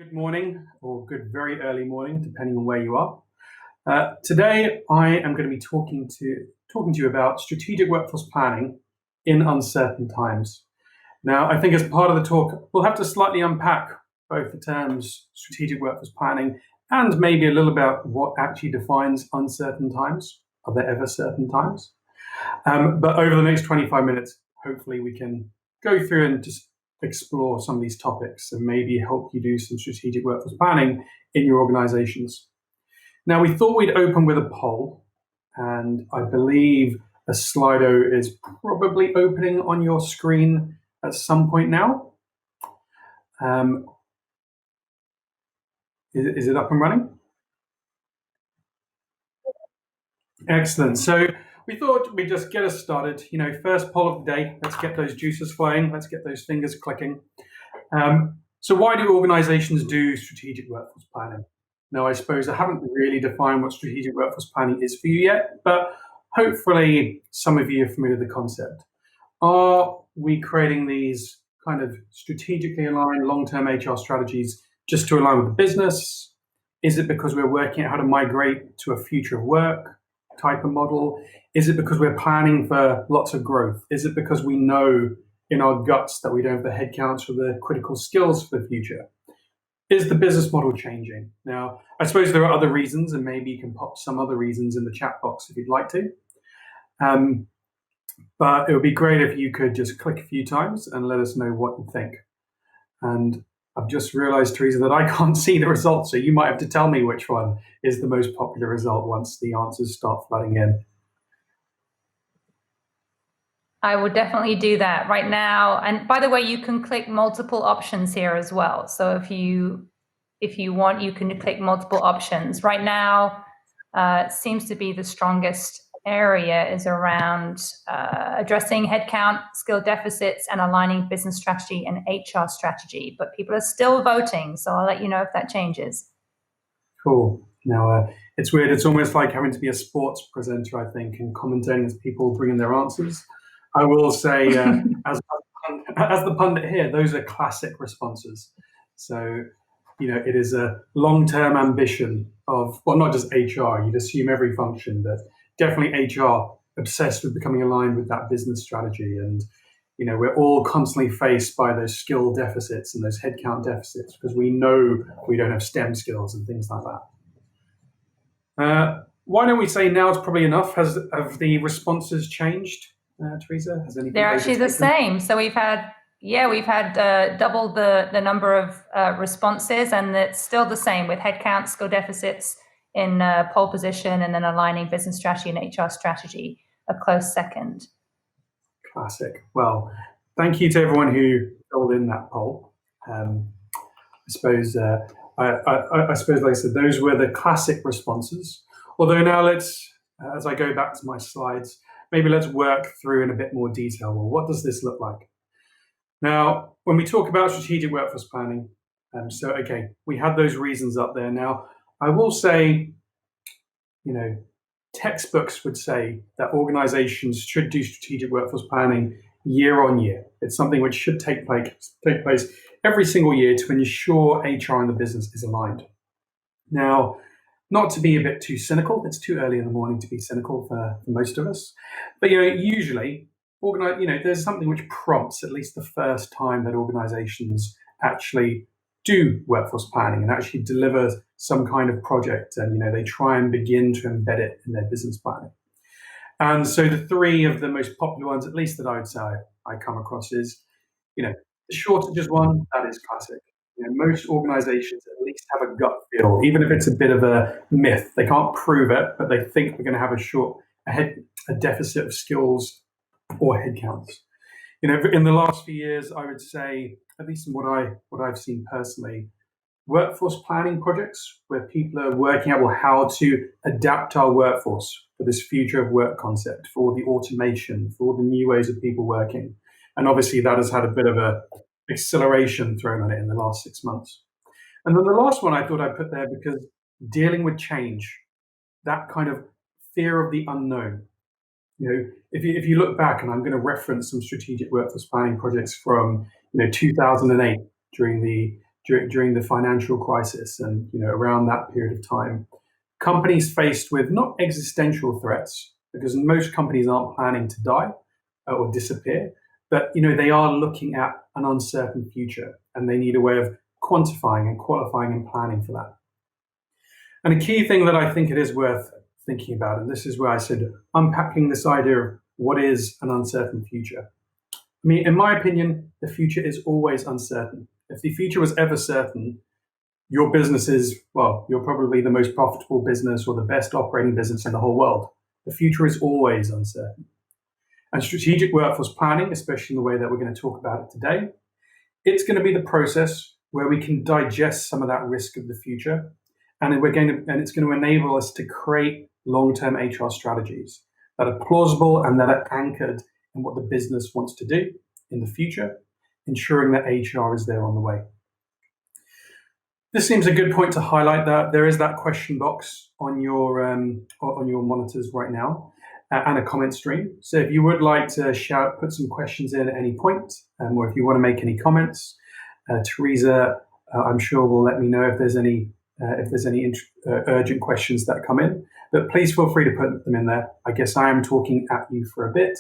Good morning, or good very early morning, depending on where you are. Today, I am going to be talking to you about strategic workforce planning in uncertain times. Now, I think as part of the talk, we'll have to slightly unpack both the terms strategic workforce planning and maybe a little about what actually defines uncertain times. Are there ever certain times? But over the next 25 minutes, hopefully we can go through and just explore some of these topics and maybe help you do some strategic workforce planning in your organizations. Now, we thought we'd open with a poll, and I believe a Slido is probably opening on your screen at some point now. Is it up and running? Excellent. So we thought we'd just get us started. First poll of the day. Let's get those juices flowing. Let's get those fingers clicking. So why do organizations do strategic workforce planning? Now, I suppose I haven't really defined what strategic workforce planning is for you yet, but hopefully some of you are familiar with the concept. Are we creating these kind of strategically aligned long-term HR strategies just to align with the business? Is it because we're working out how to migrate to a future of work type of model? Is it because we're planning for lots of growth? Is it because we know in our guts that we don't have the headcounts for the critical skills for the future? Is the business model changing? Now, I suppose there are other reasons, and maybe you can pop some other reasons in the chat box if you'd like to. But it would be great if you could just click a few times and let us know what you think. And I've just realized, Teresa, that I can't see the results, so you might have to tell me which one is the most popular result once the answers start flooding in. I would definitely do that right now. And by the way, you can click multiple options here as well. So if you want, you can click multiple options. Right now, seems to be the strongest area is around addressing headcount, skill deficits, and aligning business strategy and HR strategy. But people are still voting, so I'll let you know if that changes. Cool. Now, it's weird. It's almost like having to be a sports presenter, I think, and commentating as people bring in their answers. I will say, as the pundit here, those are classic responses. So, it is a long-term ambition of, well, not just HR, you'd assume every function, but definitely HR obsessed with becoming aligned with that business strategy. And, we're all constantly faced by those skill deficits and those headcount deficits because we know we don't have STEM skills and things like that. Why don't we say now is probably enough? Have the responses changed? Teresa, has anything? They're actually the same. So we've had double the number of responses, and it's still the same with headcount, skill deficits in pole position, and then aligning business strategy and HR strategy a close second. Classic. Well, thank you to everyone who filled in that poll. I suppose, like I said, those were the classic responses. Although now as I go back to my slides, maybe let's work through in a bit more detail. Well, what does this look like? Now, when we talk about strategic workforce planning, we had those reasons up there. Now, I will say, textbooks would say that organizations should do strategic workforce planning year on year. It's something which should take place every single year to ensure HR and the business is aligned. Now, not to be a bit too cynical, it's too early in the morning to be cynical for most of us, but usually there's something which prompts at least the first time that organizations actually do workforce planning and actually deliver some kind of project, and they try and begin to embed it in their business planning. And so the three of the most popular ones, at least that I would say I come across, is the shortages one. That is classic. Most organizations at least have a gut feel, even if it's a bit of a myth. They can't prove it, but they think we're going to have a deficit of skills or headcounts. In the last few years, I would say, at least in what I've seen personally, workforce planning projects where people are working out how to adapt our workforce for this future of work concept, for the automation, for the new ways of people working. And obviously that has had a bit of a acceleration thrown on it in the last 6 months. And then the last one I thought I'd put there, because dealing with change, that kind of fear of the unknown. If you look back, and I'm going to reference some strategic workforce planning projects from 2008 during the during the financial crisis and around that period of time. Companies faced with not existential threats, because most companies aren't planning to die or disappear, but they are looking at an uncertain future, and they need a way of quantifying and qualifying and planning for that. And a key thing that I think it is worth thinking about, and this is where I said unpacking this idea of what is an uncertain future. I mean, in my opinion, the future is always uncertain. If the future was ever certain, your business is, well, you're probably the most profitable business or the best operating business in the whole world. The future is always uncertain. And strategic workforce planning, especially in the way that we're going to talk about it today, it's going to be the process where we can digest some of that risk of the future, and it's going to enable us to create long-term HR strategies that are plausible and that are anchored in what the business wants to do in the future, ensuring that HR is there on the way. This seems a good point to highlight that there is that question box on your monitors right now, and a comment stream. So if you would like to put some questions in at any point, or if you want to make any comments, Teresa, I'm sure will let me know if there's any urgent questions that come in. But please feel free to put them in there. I guess I am talking at you for a bit,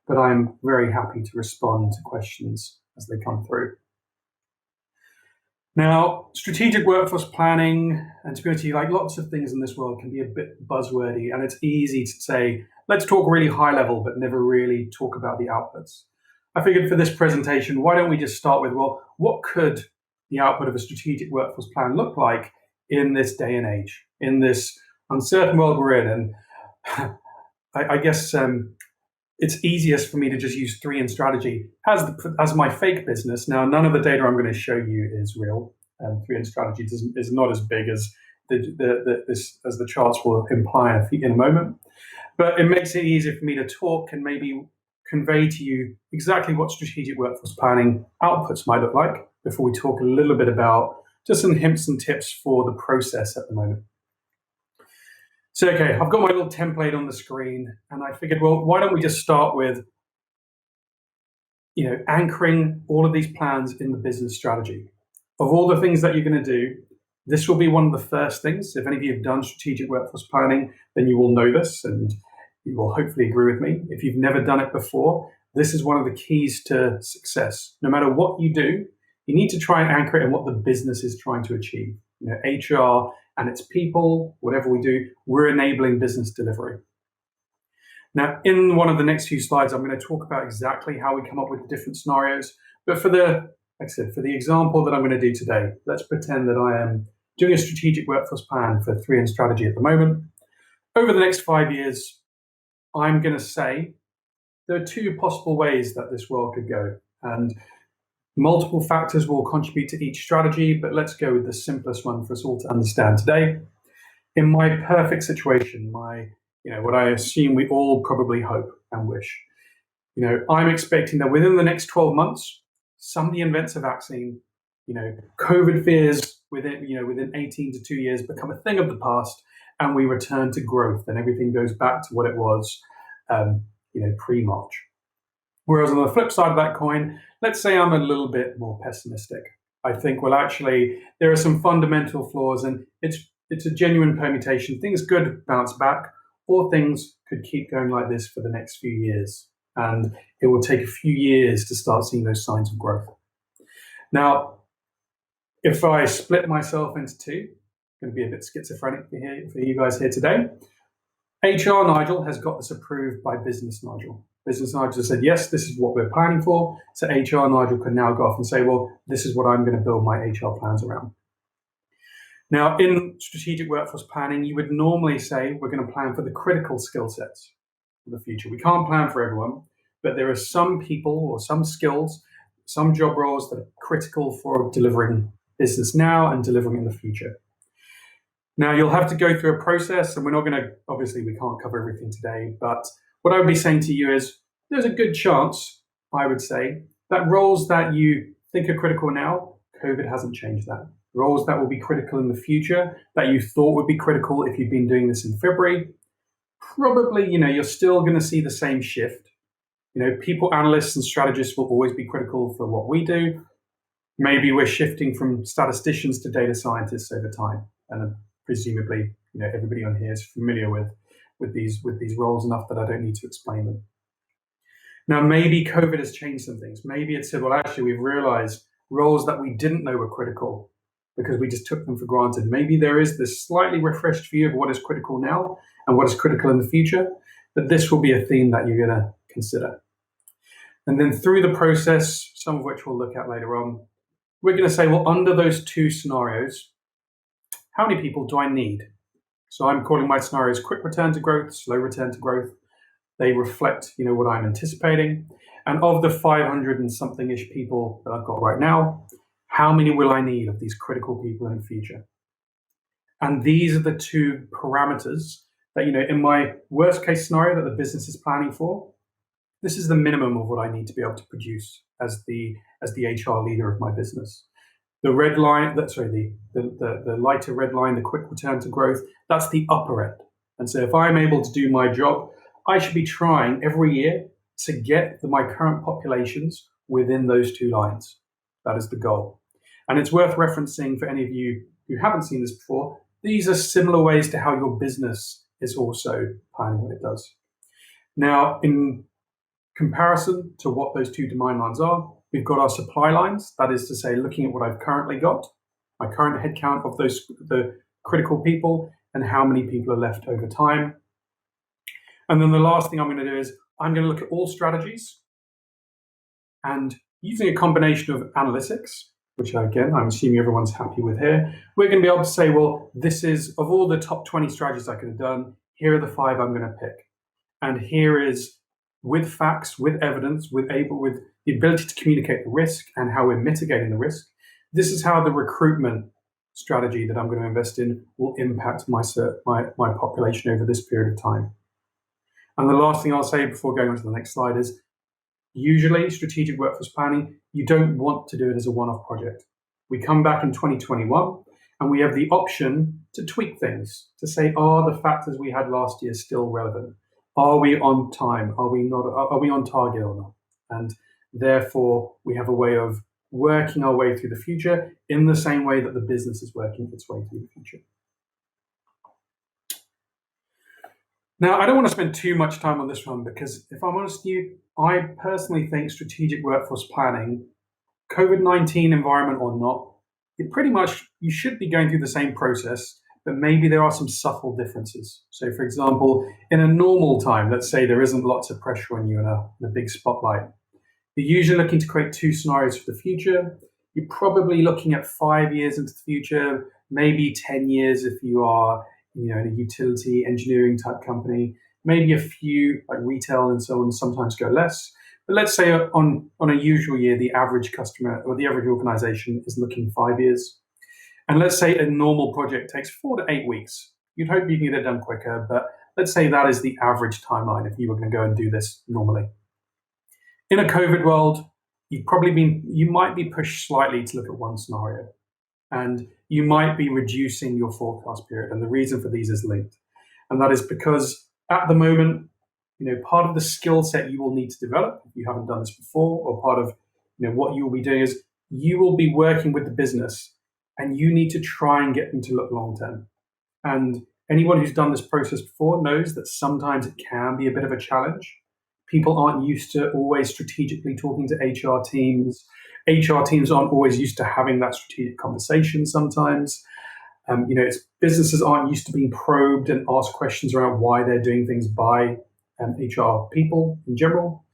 but I'm very happy to respond to questions as they come through. Now, strategic workforce planning, and to be honest, like lots of things in this world, can be a bit buzzwordy, and it's easy to say, let's talk really high level, but never really talk about the outputs. I figured for this presentation, why don't we just start with, well, what could the output of a strategic workforce plan look like in this day and age, in this uncertain world we're in? And I guess it's easiest for me to just use 3 in Strategy as my fake business. Now, none of the data I'm going to show you is real. 3 in Strategy is not as big as the charts will imply in a moment. But it makes it easier for me to talk and maybe convey to you exactly what strategic workforce planning outputs might look like before we talk a little bit about just some hints and tips for the process at the moment. So, okay, I've got my little template on the screen, and I figured, well, why don't we just start with, anchoring all of these plans in the business strategy. Of all the things that you're going to do, this will be one of the first things. If any of you have done strategic workforce planning, then you will know this, and you will hopefully agree with me. If you've never done it before, this is one of the keys to success. No matter what you do, you need to try and anchor it in what the business is trying to achieve. HR and its people, whatever we do, we're enabling business delivery. Now, in one of the next few slides, I'm going to talk about exactly how we come up with the different scenarios. But for the example that I'm going to do today, let's pretend that I am doing a strategic workforce plan for 3 in Strategy at the moment. Over the next 5 years, I'm going to say there are 2 possible ways that this world could go. And multiple factors will contribute to each strategy, but let's go with the simplest one for us all to understand today. In my perfect situation, what I assume we all probably hope and wish, I'm expecting that within the next 12 months, somebody invents a vaccine, COVID fears within 18 to 2 years become a thing of the past, and we return to growth and everything goes back to what it was, pre-March. Whereas on the flip side of that coin, let's say I'm a little bit more pessimistic. I think, well, actually, there are some fundamental flaws, and it's a genuine permutation. Things could bounce back, or things could keep going like this for the next few years. And it will take a few years to start seeing those signs of growth. Now, if I split myself into 2, I'm going to be a bit schizophrenic for you guys here today. HR Nigel has got this approved by Business Nigel. Business Nigel said, yes, this is what we're planning for. So HR Nigel can now go off and say, well, this is what I'm going to build my HR plans around. Now, in strategic workforce planning, you would normally say we're going to plan for the critical skill sets for the future. We can't plan for everyone, but there are some people or some skills, some job roles that are critical for delivering business now and delivering in the future. Now, you'll have to go through a process, and obviously we can't cover everything today, but what I would be saying to you is there's a good chance, I would say, that roles that you think are critical now, COVID hasn't changed that. Roles that will be critical in the future, that you thought would be critical if you've been doing this in February, probably, you're still going to see the same shift. People analysts and strategists will always be critical for what we do. Maybe we're shifting from statisticians to data scientists over time, and presumably, everybody on here is familiar with these roles enough that I don't need to explain them. Now, maybe COVID has changed some things. Maybe it said, well, actually, we've realized roles that we didn't know were critical because we just took them for granted. Maybe there is this slightly refreshed view of what is critical now and what is critical in the future, but this will be a theme that you're going to consider. And then through the process, some of which we'll look at later on, we're going to say, well, under those two scenarios, how many people do I need? So I'm calling my scenarios quick return to growth, slow return to growth. They reflect, what I'm anticipating. And of the 500 and something-ish people that I've got right now, how many will I need of these critical people in the future? And these are the two parameters that, in my worst case scenario that the business is planning for, this is the minimum of what I need to be able to produce as the HR leader of my business. The red line, the lighter red line, the quick return to growth, that's the upper end. And so if I'm able to do my job, I should be trying every year to get my current populations within those two lines. That is the goal. And it's worth referencing for any of you who haven't seen this before, these are similar ways to how your business is also planning what it does. Now, in comparison to what those two demand lines are, we've got our supply lines. That is to say, looking at what I've currently got, my current headcount of the critical people, and how many people are left over time. And then the last thing I'm going to do is I'm going to look at all strategies and using a combination of analytics, which again, I'm assuming everyone's happy with here, we're going to be able to say, well, this is, of all the top 20 strategies I could have done, here are the 5 I'm going to pick. And here is, with facts, with evidence, with the ability to communicate the risk and how we're mitigating the risk, this is how the recruitment strategy that I'm going to invest in will impact my population over this period of time. And the last thing I'll say before going on to the next slide is, usually strategic workforce planning, you don't want to do it as a one-off project. We come back in 2021 and we have the option to tweak things, to say, are the factors we had last year still relevant? Are we on time? Are we on target or not? And therefore, we have a way of working our way through the future in the same way that the business is working its way through the future. Now, I don't want to spend too much time on this one because if I'm honest with you, I personally think strategic workforce planning, COVID-19 environment or not, you should be going through the same process, but maybe there are some subtle differences. So for example, in a normal time, let's say there isn't lots of pressure on you in a big spotlight. You're usually looking to create 2 scenarios for the future. You're probably looking at 5 years into the future, maybe 10 years if you are in a utility engineering type company, maybe a few like retail and so on, sometimes go less. But let's say on a usual year, the average customer or the average organization is looking 5 years. And let's say a normal project takes 4 to 8 weeks. You'd hope you can get it done quicker, but let's say that is the average timeline if you were going to go and do this normally. In a COVID world, you might be pushed slightly to look at one scenario. And you might be reducing your forecast period. And the reason for these is linked. And that is because at the moment, part of the skill set you will need to develop if you haven't done this before, or part of what you will be doing is you will be working with the business and you need to try and get them to look long term. And anyone who's done this process before knows that sometimes it can be a bit of a challenge. People aren't used to always strategically talking to HR teams. HR teams aren't always used to having that strategic conversation sometimes. Businesses aren't used to being probed and asked questions around why they're doing things by HR people in general.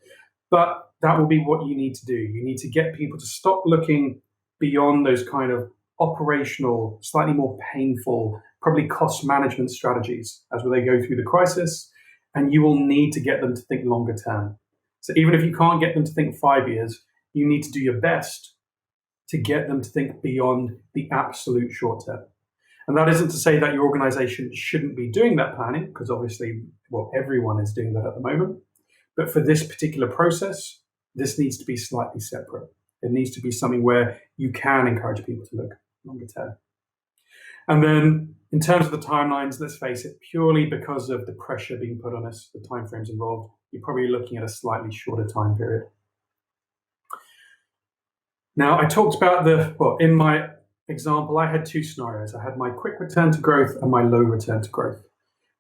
But that will be what you need to do. You need to get people to stop looking beyond those kind of operational, slightly more painful, probably cost management strategies as they go through the crisis. And you will need to get them to think longer term. So even if you can't get them to think 5 years, you need to do your best to get them to think beyond the absolute short term. And that isn't to say that your organization shouldn't be doing that planning, because obviously, everyone is doing that at the moment. But for this particular process, this needs to be slightly separate. It needs to be something where you can encourage people to look longer term. And then in terms of the timelines, let's face it, purely because of the pressure being put on us, the timeframes involved, you're probably looking at a slightly shorter time period. Now, I talked about in my example, I had two scenarios. I had my quick return to growth and my low return to growth.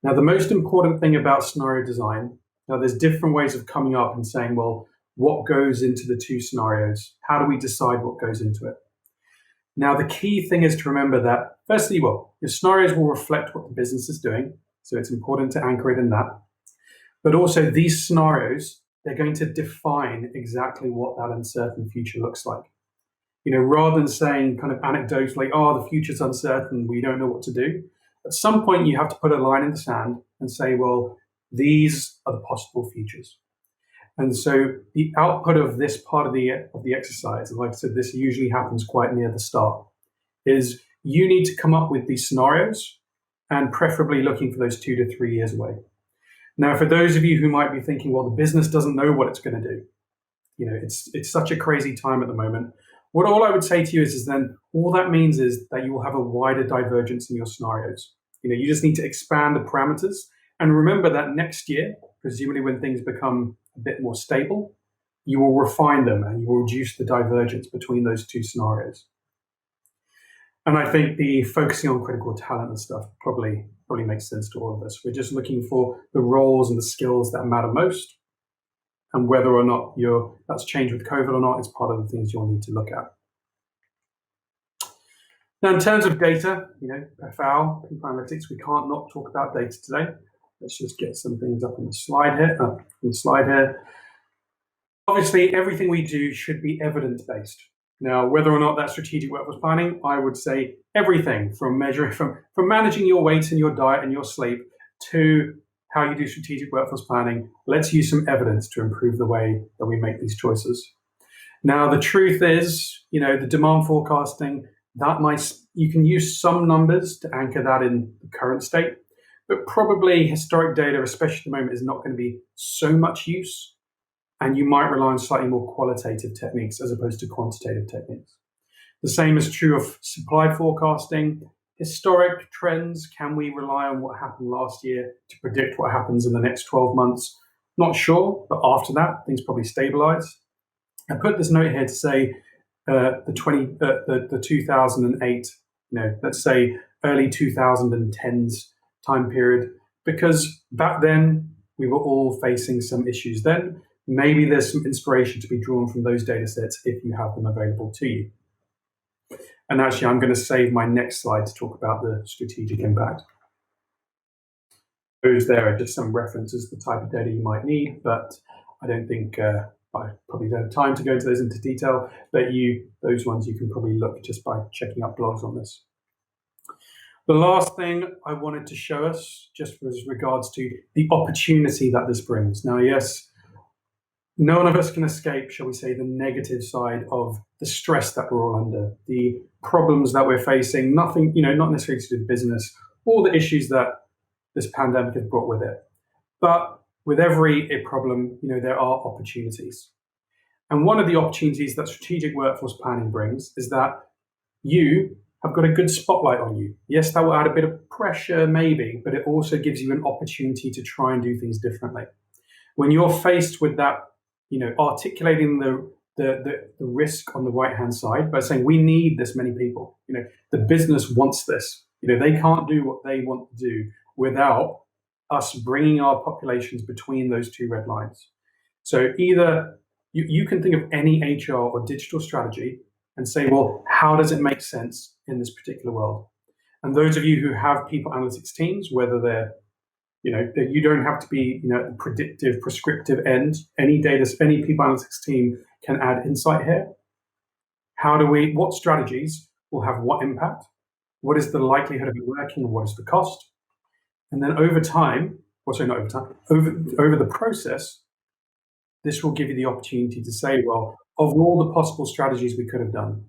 Now, the most important thing about scenario design, now there's different ways of coming up and saying, well, what goes into the two scenarios? How do we decide what goes into it? Now, the key thing is to remember that, firstly, your scenarios will reflect what the business is doing. So it's important to anchor it in that. But also these scenarios, they're going to define exactly what that uncertain future looks like. Rather than saying kind of anecdotally, oh, the future's uncertain, we don't know what to do. At some point, you have to put a line in the sand and say, well, these are the possible futures. And so the output of this part of the exercise, and like I said, this usually happens quite near the start, is you need to come up with these scenarios and preferably looking for those 2 to 3 years away. Now, for those of you who might be thinking, well, the business doesn't know what it's going to do. It's such a crazy time at the moment. What all I would say to you is then all that means is that you will have a wider divergence in your scenarios. You just need to expand the parameters. And remember that next year, presumably when things become a bit more stable, you will refine them and you will reduce the divergence between those two scenarios. And I think the focusing on critical talent and stuff probably makes sense to all of us. We're just looking for the roles and the skills that matter most. And whether or not that's changed with COVID or not is part of the things you'll need to look at. Now, in terms of data, PAFOW, people analytics, we can't not talk about data today. Let's just get some things up on the slide here. Obviously, everything we do should be evidence-based. Now, whether or not that's strategic workforce planning, I would say everything from managing your weight and your diet and your sleep to how you do strategic workforce planning. Let's use some evidence to improve the way that we make these choices. Now, the truth is, the demand forecasting, you can use some numbers to anchor that in the current state, but probably historic data, especially at the moment, is not going to be so much use. And you might rely on slightly more qualitative techniques as opposed to quantitative techniques. The same is true of supply forecasting. Historic trends, can we rely on what happened last year to predict what happens in the next 12 months? Not sure, but after that, things probably stabilize. I put this note here to say the 2008, let's say early 2010s time period, because back then we were all facing some issues then. Maybe there's some inspiration to be drawn from those data sets if you have them available to you. And actually, I'm going to save my next slide to talk about the strategic impact. Those there are just some references to the type of data you might need, but I don't think I probably don't have time to go into those into detail, but those ones you can probably look just by checking up blogs on this. The last thing I wanted to show us just was regards to the opportunity that this brings. Now, yes, no one of us can escape, shall we say, the negative side of the stress that we're all under, the problems that we're facing, nothing, not necessarily to do with business, all the issues that this pandemic has brought with it. But with every problem, there are opportunities. And one of the opportunities that strategic workforce planning brings is that you have got a good spotlight on you. Yes, that will add a bit of pressure maybe, but it also gives you an opportunity to try and do things differently. When you're faced with that, articulating the risk on the right-hand side by saying, we need this many people. The business wants this. They can't do what they want to do without us bringing our populations between those two red lines. So either you can think of any HR or digital strategy and say, well, how does it make sense in this particular world? And those of you who have people analytics teams, whether they're you don't have to be, the predictive, prescriptive end. Any people analytics team can add insight here. What strategies will have what impact? What is the likelihood of it working and what is the cost? And then over time, over the process, this will give you the opportunity to say, well, of all the possible strategies we could have done,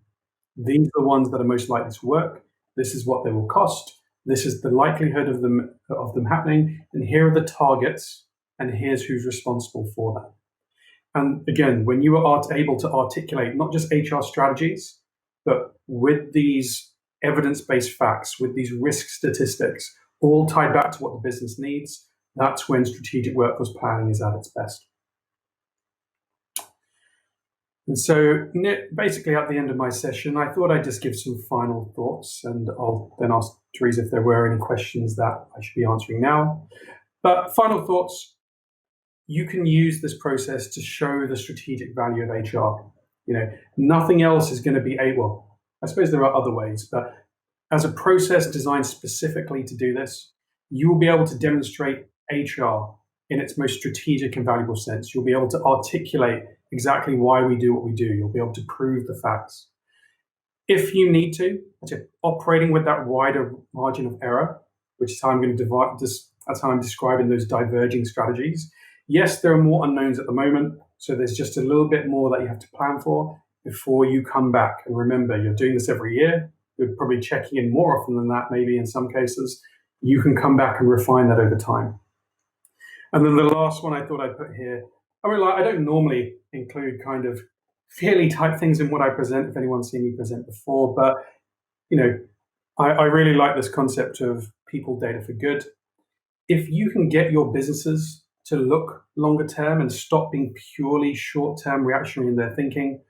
these are the ones that are most likely to work. This is what they will cost. This is the likelihood of them happening, and here are the targets, and here's who's responsible for that. And again, when you are able to articulate not just HR strategies, but with these evidence-based facts, with these risk statistics, all tied back to what the business needs, that's when strategic workforce planning is at its best. And so basically at the end of my session, I thought I'd just give some final thoughts, and I'll then ask Teresa if there were any questions that I should be answering now. But final thoughts, you can use this process to show the strategic value of HR. Nothing else is going to be well, I suppose there are other ways, but as a process designed specifically to do this, you will be able to demonstrate HR in its most strategic and valuable sense. You'll be able to articulate exactly why we do what we do. You'll be able to prove the facts. If you need to, operating with that wider margin of error, which is how I'm going to divide this, that's how I'm describing those diverging strategies. Yes, there are more unknowns at the moment, so there's just a little bit more that you have to plan for before you come back. And remember, you're doing this every year. You're probably checking in more often than that, maybe in some cases. You can come back and refine that over time. And then the last one I thought I'd put here, I don't normally include kind of fairly type things in what I present, if anyone's seen me present before, but I really like this concept of people data for good. If you can get your businesses to look longer term and stop being purely short term reactionary in their thinking,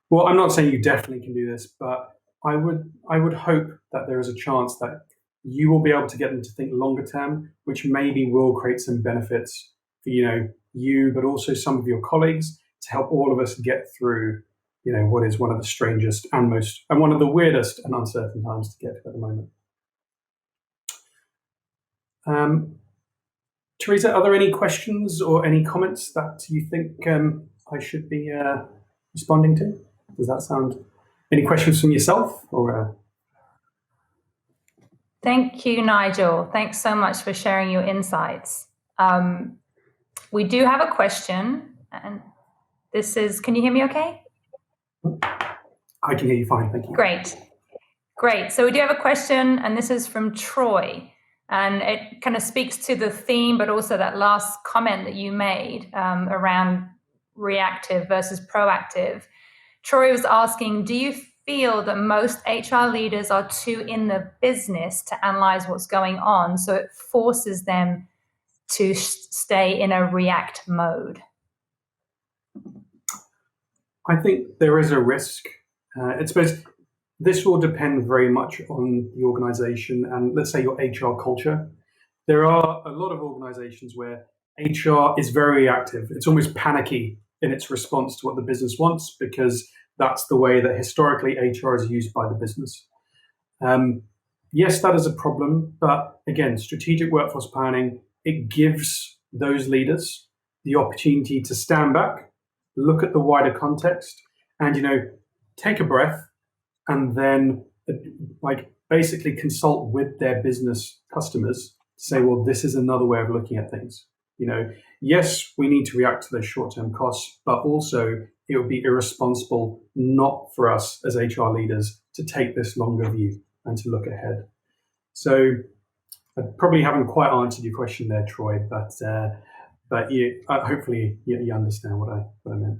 well, I'm not saying you definitely can do this, but I would hope that there is a chance that you will be able to get them to think longer term, which maybe will create some benefits for you, but also some of your colleagues, to help all of us get through what is one of the strangest and one of the weirdest and uncertain times to get to at the moment. Teresa, are there any questions or any comments that you think I should be responding to? Does that sound? Any questions from yourself or? Thank you, Nigel. Thanks so much for sharing your insights. We do have a question, and this is, can you hear me okay? I can hear you fine, thank you. Great. So we do have a question, and this is from Troy, and it kind of speaks to the theme, but also that last comment that you made around reactive versus proactive. Troy was asking, do you feel that most HR leaders are too in the business to analyze what's going on, so it forces them to stay in a react mode? I think there is a risk. I suppose this will depend very much on the organization and, let's say, your HR culture. There are a lot of organizations where HR is very reactive. It's almost panicky in its response to what the business wants, because that's the way that historically HR is used by the business. Yes, that is a problem, but again, strategic workforce planning, it gives those leaders the opportunity to stand back, look at the wider context, and take a breath, and then basically consult with their business customers to say, well, this is another way of looking at things. Yes, we need to react to those short-term costs, but also it would be irresponsible not for us as HR leaders to take this longer view and to look ahead. So I probably haven't quite answered your question there, Troy, but hopefully you understand what I meant.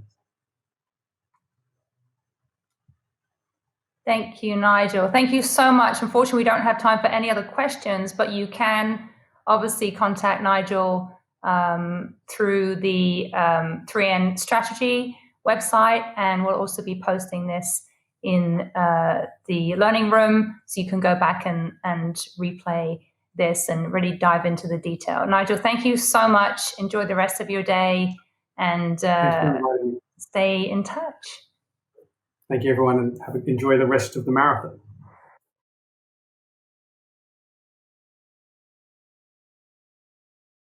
Thank you, Nigel. Thank you so much. Unfortunately, we don't have time for any other questions, but you can obviously contact Nigel through the 3N Strategy website, and we'll also be posting this in the learning room, so you can go back and replay this and really dive into the detail. Nigel, thank you so much. Enjoy the rest of your day, and stay in touch. Thank you, everyone, and enjoy the rest of the marathon.